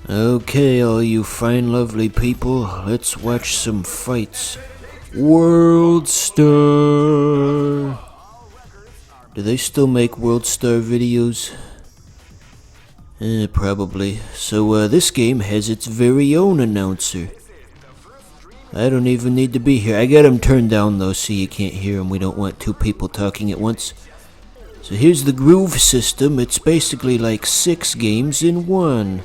Okay, all you fine lovely people, let's watch some fights. World Star! Do they still make World Star videos? Probably. So, this game has its very own announcer. I don't even need to be here. I got him turned down though, so you can't hear him. We don't want two people talking at once. So here's the groove system. It's basically like 6 games in one.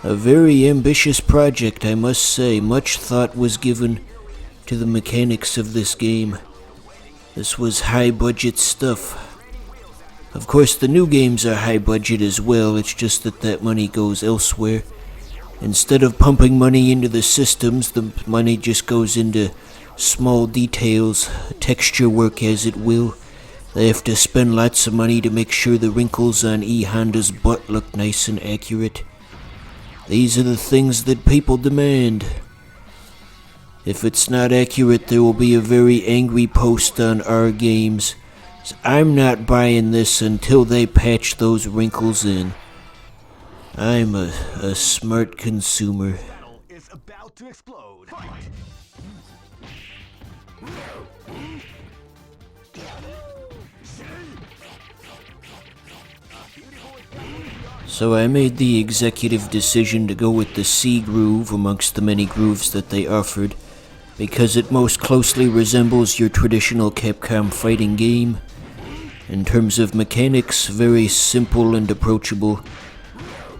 A very ambitious project, I must say. Much thought was given to the mechanics of this game. This was high-budget stuff. Of course, the new games are high-budget as well. It's just that money goes elsewhere. Instead of pumping money into the systems, the money just goes into small details, texture work as it will. They have to spend lots of money to make sure the wrinkles on E. Honda's butt look nice and accurate. These are the things that people demand. If it's not accurate, there will be a very angry post on our games. So I'm not buying this until they patch those wrinkles in. I'm a smart consumer. Is about to explode. So I made the executive decision to go with the C groove amongst the many grooves that they offered, because it most closely resembles your traditional Capcom fighting game. In terms of mechanics, very simple and approachable.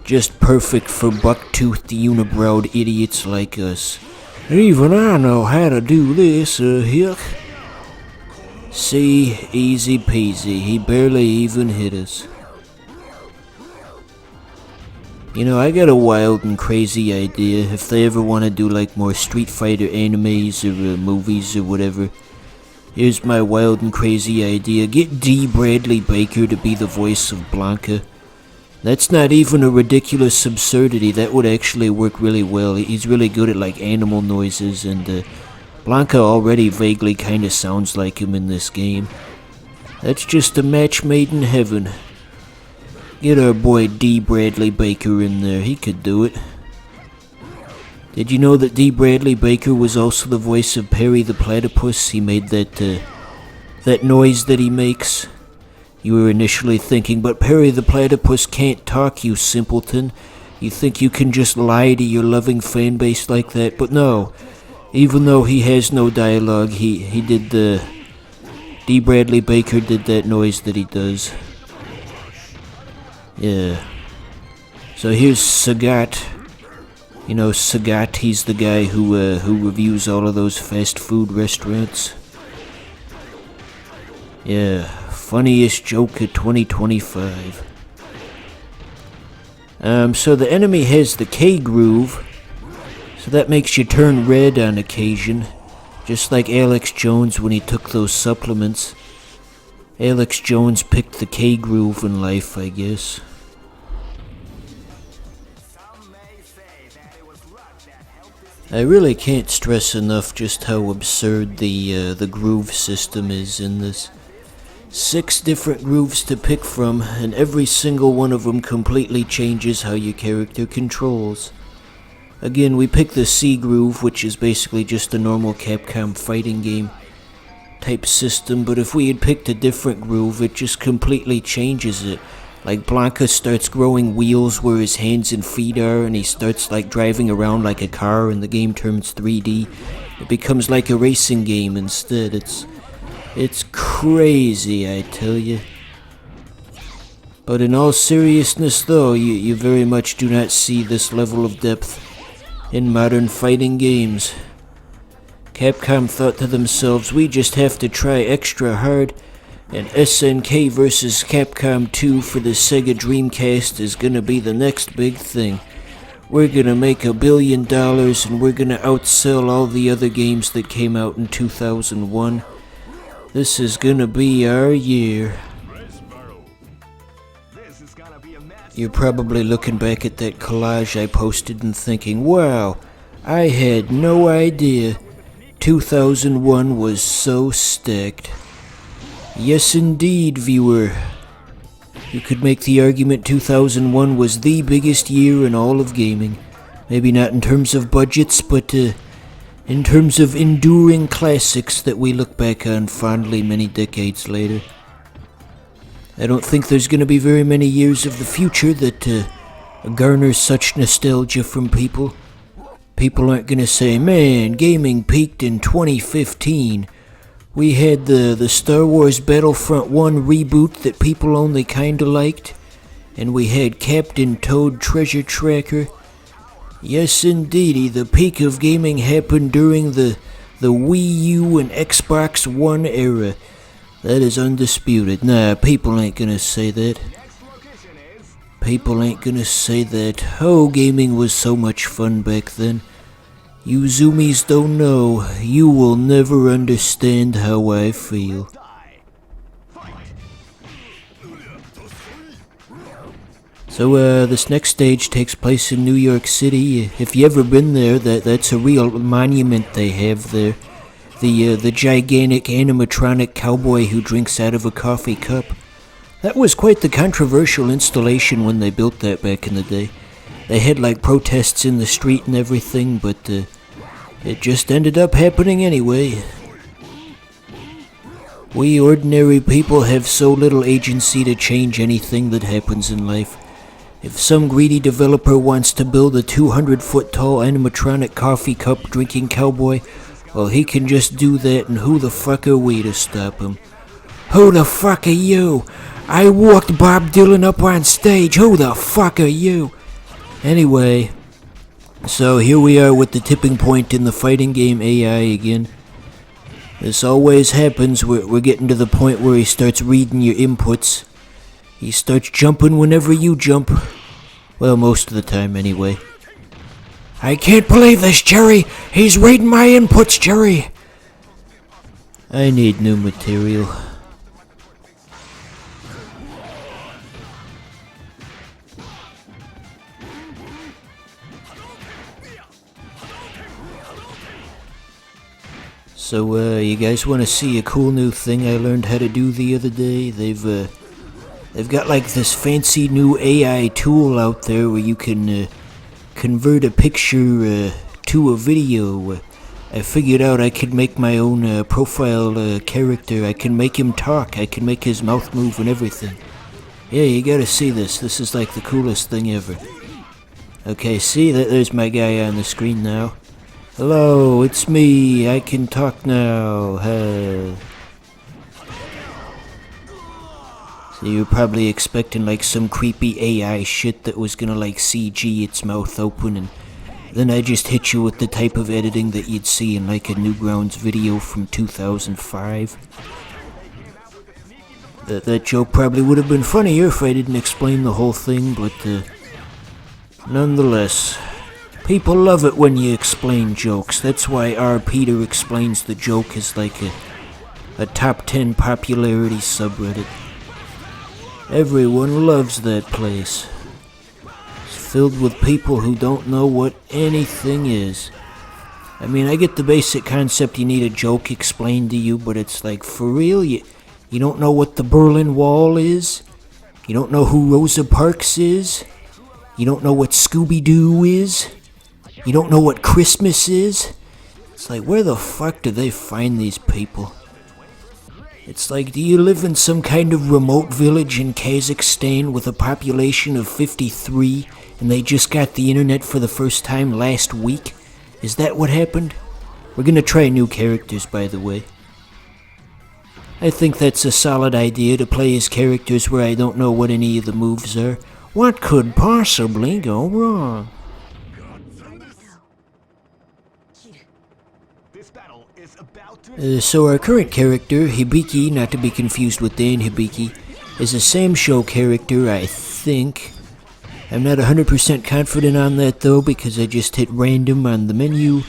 Just perfect for buck-toothed, unibrowed idiots like us. Even I know how to do this, hick. See, easy peasy, he barely even hit us. You know, I got a wild and crazy idea. If they ever want to do like more Street Fighter animes or movies or whatever, here's my wild and crazy idea. Get D. Bradley Baker to be the voice of Blanca. That's not even a ridiculous absurdity. That would actually work really well. He's really good at like animal noises, and Blanca already vaguely kind of sounds like him in this game. That's just a match made in heaven. Get our boy D. Bradley Baker in there. He could do it. Did you know that D. Bradley Baker was also the voice of Perry the Platypus? He made that noise that he makes. You were initially thinking, but Perry the Platypus can't talk, you simpleton. You think you can just lie to your loving fan base like that? But no. Even though he has no dialogue, he did D. Bradley Baker did that noise that he does. Yeah. So here's Sagat. You know Sagat, he's the guy who reviews all of those fast food restaurants. Yeah, funniest joke of 2025. So the enemy has the K groove, so that makes you turn red on occasion, just like Alex Jones when he took those supplements. Alex Jones picked the K groove in life, I guess. I really can't stress enough just how absurd the groove system is in this. 6 different grooves to pick from, and every single one of them completely changes how your character controls. Again, we picked the C groove, which is basically just a normal Capcom fighting game type system, but if we had picked a different groove, it just completely changes it. Like Blanca starts growing wheels where his hands and feet are, and he starts like driving around like a car, and the game turns 3D. It becomes like a racing game instead. It's crazy, I tell you. But in all seriousness though, you very much do not see this level of depth in modern fighting games. Capcom thought to themselves, we just have to try extra hard, and SNK vs. Capcom 2 for the Sega Dreamcast is gonna be the next big thing. We're gonna make $1 billion, and we're gonna outsell all the other games that came out in 2001. This is gonna be our year. You're probably looking back at that collage I posted and thinking, wow, I had no idea 2001 was so stacked. Yes indeed, viewer. You could make the argument 2001 was the biggest year in all of gaming. Maybe not in terms of budgets, but in terms of enduring classics that we look back on fondly many decades later. I don't think there's going to be very many years of the future that garner such nostalgia from people. People aren't going to say, man, gaming peaked in 2015. We had the Star Wars Battlefront 1 reboot that people only kinda liked, and we had Captain Toad Treasure Tracker. Yes, indeedy, the peak of gaming happened during the Wii U and Xbox One era. That is undisputed. Nah, people ain't gonna say that. People ain't gonna say that. Oh, gaming was so much fun back then. You zoomies don't know. You will never understand how I feel. So, this next stage takes place in New York City. If you ever been there, that's a real monument they have there. The gigantic animatronic cowboy who drinks out of a coffee cup. That was quite the controversial installation when they built that back in the day. They had like protests in the street and everything, but it just ended up happening anyway. We ordinary people have so little agency to change anything that happens in life. If some greedy developer wants to build a 200-foot tall animatronic coffee cup drinking cowboy, well, he can just do that, and who the fuck are we to stop him? Who the fuck are you? I walked Bob Dylan up on stage. Who the fuck are you? Anyway, so here we are with the tipping point in the fighting game AI again. This always happens. We're getting to the point where he starts reading your inputs. He starts jumping whenever you jump. Well, most of the time anyway. I can't believe this, Jerry! He's reading my inputs, Jerry! I need new material. So, you guys want to see a cool new thing I learned how to do the other day? They've got like this fancy new AI tool out there where you can convert a picture to a video. I figured out I could make my own profile character. I can make him talk. I can make his mouth move and everything. Yeah, you gotta see this. This is like the coolest thing ever. Okay, see, there's my guy on the screen now. Hello, it's me. I can talk now. So you're probably expecting like some creepy AI shit that was gonna like CG its mouth open, and then I just hit you with the type of editing that you'd see in like a Newgrounds video from 2005. That joke probably would have been funnier if I didn't explain the whole thing, but nonetheless. People love it when you explain jokes. That's why R. Peter Explains the Joke is like a top 10 popularity subreddit. Everyone loves that place. It's filled with people who don't know what anything is. I mean, I get the basic concept you need a joke explained to you, but it's like, for real? You don't know what the Berlin Wall is? You don't know who Rosa Parks is? You don't know what Scooby-Doo is? You don't know what Christmas is? It's like, where the fuck do they find these people? It's like, do you live in some kind of remote village in Kazakhstan with a population of 53 and they just got the internet for the first time last week? Is that what happened? We're gonna try new characters, by the way. I think that's a solid idea to play as characters where I don't know what any of the moves are. What could possibly go wrong? So our current character, Hibiki, not to be confused with Dan Hibiki, is a Sam Show character, I think. I'm not 100% confident on that though, because I just hit random on the menu,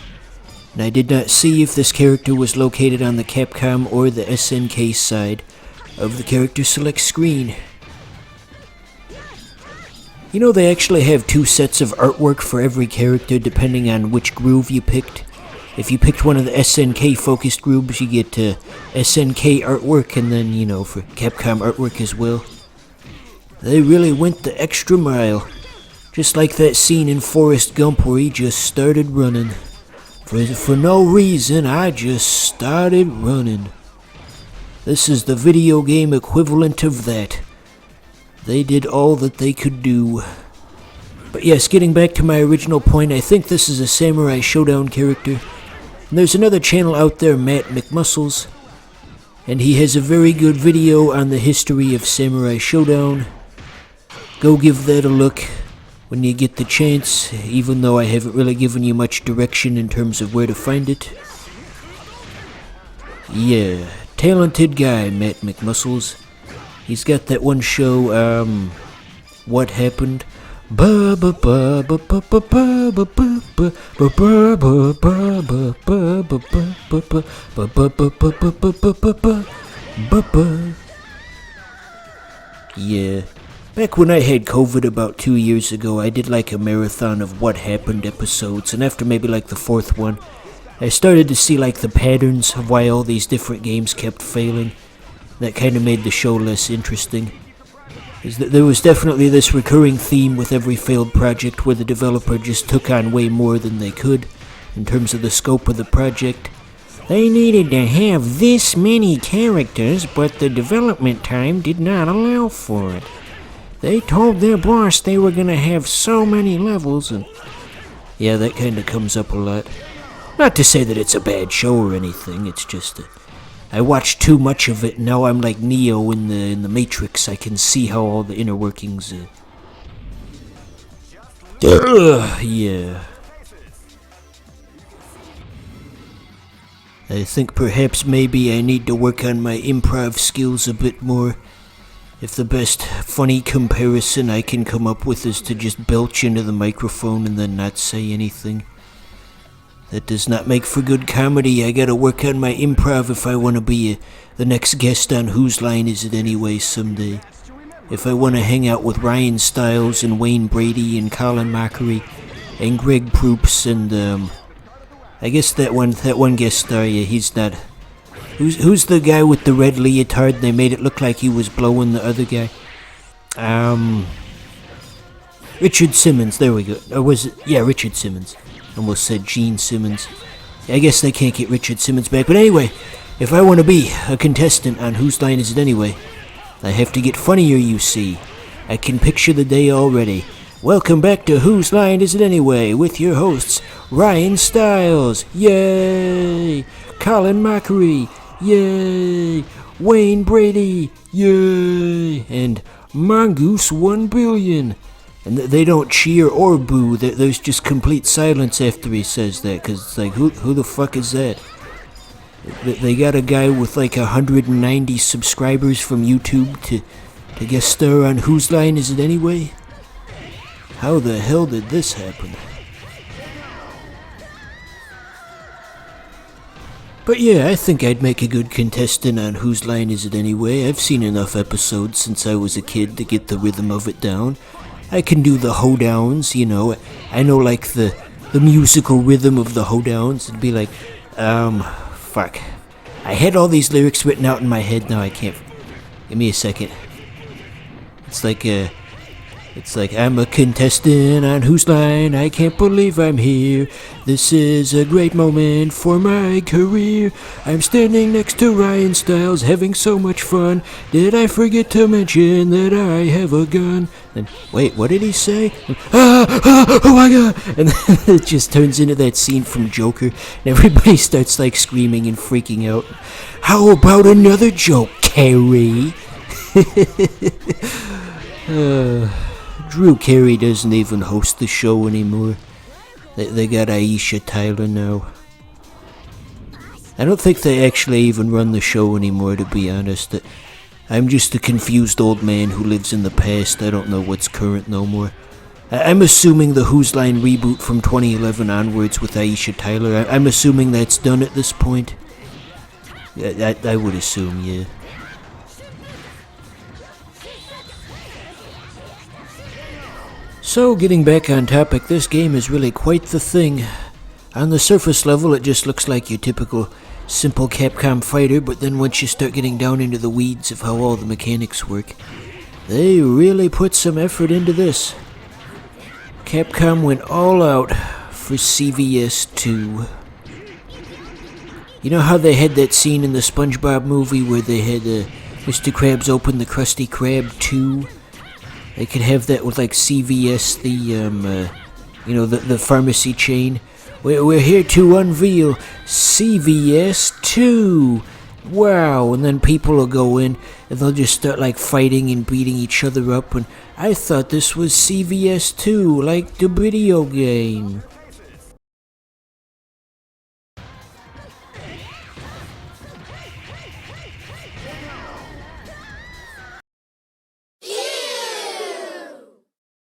and I did not see if this character was located on the Capcom or the SNK side of the character select screen. You know, they actually have 2 sets of artwork for every character depending on which groove you picked. If you picked one of the SNK focused groups, you get SNK artwork, and then, you know, for Capcom artwork as well. They really went the extra mile. Just like that scene in Forrest Gump where he just started running. For no reason, I just started running. This is the video game equivalent of that. They did all that they could do. But yes, getting back to my original point, I think this is a Samurai Showdown character. And there's another channel out there, Matt McMuscles, and he has a very good video on the history of Samurai Showdown. Go give that a look when you get the chance, even though I haven't really given you much direction in terms of where to find it. Yeah, talented guy, Matt McMuscles. He's got that one show, What Happened? Yeah. Back when I had COVID about 2 years ago, I did like a marathon of What Happened episodes, and after maybe like the fourth one, I started to see like the patterns of why all these different games kept failing. That kind of made the show less interesting. There was definitely this recurring theme with every failed project where the developer just took on way more than they could in terms of the scope of the project. They needed to have this many characters, but the development time did not allow for it. They told their boss they were gonna have so many levels, and yeah, that kinda comes up a lot. Not to say that it's a bad show or anything, it's just I watched too much of it, and now I'm like Neo in the Matrix. I can see how all the inner workings yeah. I think perhaps maybe I need to work on my improv skills a bit more. If the best funny comparison I can come up with is to just belch into the microphone and then not say anything. That does not make for good comedy. I gotta work on my improv if I want to be the next guest on Whose Line Is It Anyway someday. If I want to hang out with Ryan Stiles and Wayne Brady and Colin Mockery and Greg Proops and I guess that one guest star, yeah, he's not. Who's the guy with the red leotard? They made it look like he was blowing the other guy. Richard Simmons. There we go. Or was it? Yeah, Richard Simmons. Almost said Gene Simmons. I guess they can't get Richard Simmons back. But anyway, if I want to be a contestant on Whose Line Is It Anyway, I have to get funnier, you see. I can picture the day already. Welcome back to Whose Line Is It Anyway with your hosts, Ryan Stiles. Yay! Colin Mockery. Yay! Wayne Brady. Yay! And Mongoose 1 billion. And they don't cheer or boo. There's just complete silence after he says that, because it's like, who the fuck is that? They got a guy with like 190 subscribers from YouTube to guest star on Whose Line Is It Anyway? How the hell did this happen? But yeah, I think I'd make a good contestant on Whose Line Is It Anyway. I've seen enough episodes since I was a kid to get the rhythm of it down. I can do the hoedowns, you know. I know like the musical rhythm of the hoedowns. It'd be like, fuck. I had all these lyrics written out in my head, now I can't. Give me a second. It's like I'm a contestant on Whose Line, I can't believe I'm here. This is a great moment for my career. I'm standing next to Ryan Stiles, having so much fun. Did I forget to mention that I have a gun? And wait, what did he say? Oh my god! And then it just turns into that scene from Joker, and everybody starts like screaming and freaking out. How about another joke, Carrie? Drew Carey doesn't even host the show anymore. They got Aisha Tyler now. I don't think they actually even run the show anymore, to be honest. I'm just a confused old man who lives in the past. I don't know what's current no more. I'm assuming the Whose Line reboot from 2011 onwards with Aisha Tyler, I'm assuming that's done at this point. I would assume, yeah. So, getting back on topic, this game is really quite the thing. On the surface level, it just looks like your typical simple Capcom fighter, but then once you start getting down into the weeds of how all the mechanics work, They really put some effort into this. Capcom went all out for CVS 2. You know how they had that scene in the SpongeBob movie where they had Mr. Krabs open the Krusty Krab 2? They could have that with like CVS, the pharmacy chain. We're here to unveil CVS 2. Wow, and then people will go in and they'll just start like fighting and beating each other up, and I thought this was CVS 2, like the video game.